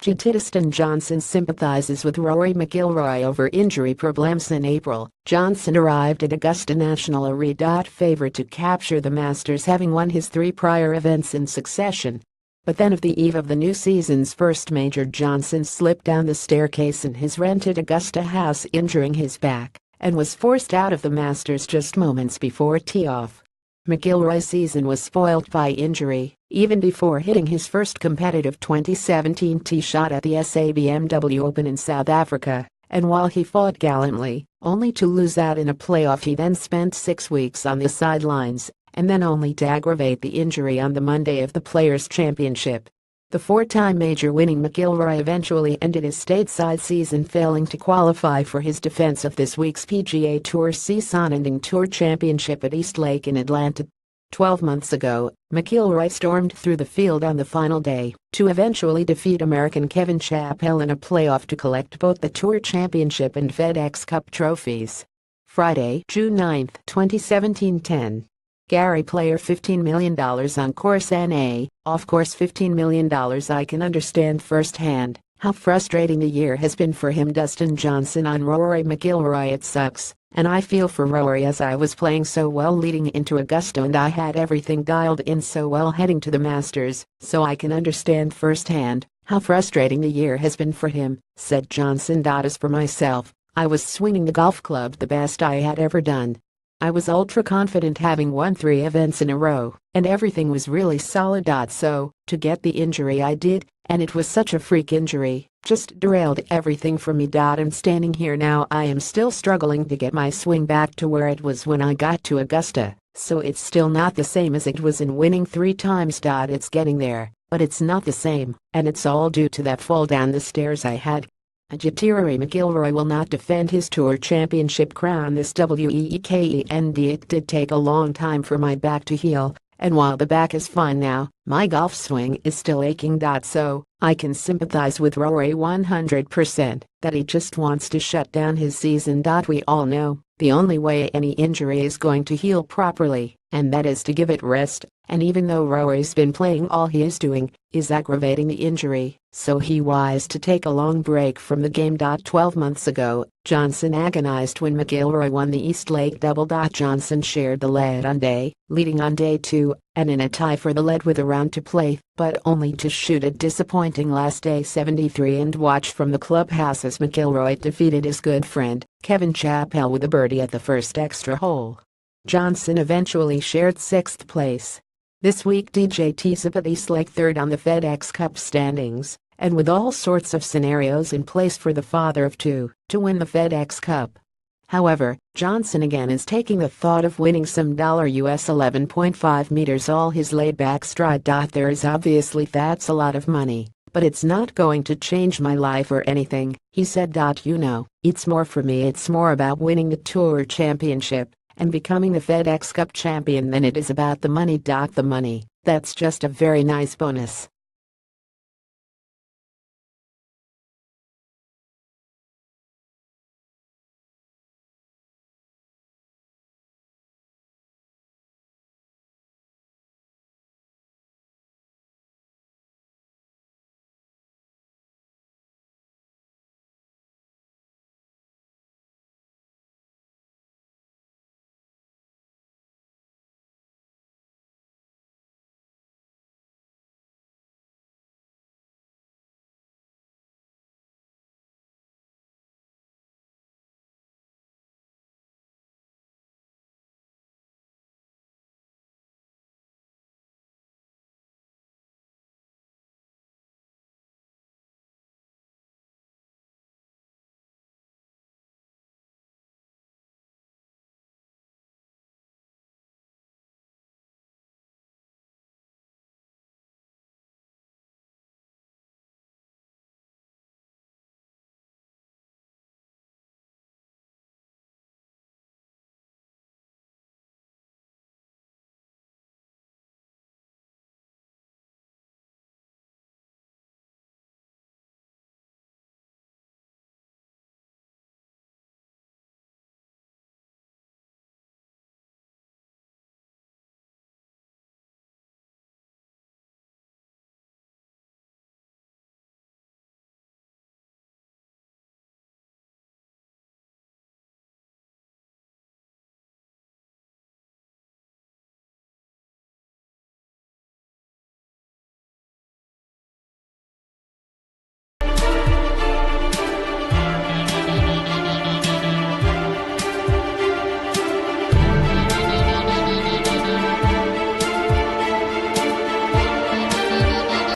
GETTYDustin Johnson sympathizes with Rory McIlroy over injury problems. In April, Johnson arrived at Augusta National Arena favored to capture the Masters, having won his 3 prior events in succession. But then, of the eve of the new season's first major, Johnson slipped down the staircase in his rented Augusta house, injuring his back, and was forced out of the Masters just moments before tee-off. McIlroy's season was spoiled by injury, even before hitting his first competitive 2017 tee shot at the BMW Open in South Africa, and while he fought gallantly, only to lose out in a playoff, he then spent 6 weeks on the sidelines, and then only to aggravate the injury on the Monday of the Players' Championship. The 4-time major winning McIlroy eventually ended his stateside season, failing to qualify for his defense of this week's PGA Tour season-ending Tour Championship at East Lake in Atlanta. 12 months ago, McIlroy stormed through the field on the final day to eventually defeat American Kevin Chappell in a playoff to collect both the Tour Championship and FedEx Cup trophies. Friday, June 9, 2017. 10. Gary Player $15 million on course NA, off course $15 million. I can understand firsthand how frustrating the year has been for him. Dustin Johnson on Rory McIlroy. It sucks, and I feel for Rory, as I was playing so well leading into Augusta and I had everything dialed in so well heading to the Masters, so I can understand firsthand how frustrating the year has been for him, said Johnson. As for myself, I was swinging the golf club the best I had ever done. I was ultra confident, having won 3 events in a row, and everything was really solid. So, to get the injury I did, and it was such a freak injury, just derailed everything for me. I'm standing here now, I am still struggling to get my swing back to where it was when I got to Augusta, so it's still not the same as it was in winning 3 times. It's getting there, but it's not the same, and it's all due to that fall down the stairs I had. Rory McIlroy will not defend his Tour Championship crown this weekend. It did take a long time for my back to heal, and while the back is fine now, my golf swing is still aching. So, I can sympathize with Rory 100% that he just wants to shut down his season. We all know the only way any injury is going to heal properly, and that is to give it rest, and even though Rory's been playing, all he is doing is aggravating the injury, so he wise to take a long break from the game. 12 months ago, Johnson agonized when McIlroy won the East Lake Double. Johnson shared the lead on leading on day 2, and in a tie for the lead with a round to play, but only to shoot a disappointing last day 73 and watch from the clubhouse as McIlroy defeated his good friend Kevin Chappell with a birdie at the first extra hole. Johnson eventually shared 6th place. This week, DJ tees up at East Lake 3rd on the FedEx Cup standings, and with all sorts of scenarios in place for the father of 2 to win the FedEx Cup. However, Johnson again is taking the thought of winning some US $11.5 meters all his laid-back stride. There is obviously that's a lot of money, but it's not going to change my life or anything, he said. You know, it's more for me, it's more about winning the Tour Championship and becoming the FedEx Cup champion than it is about the money. The money, that's just a very nice bonus.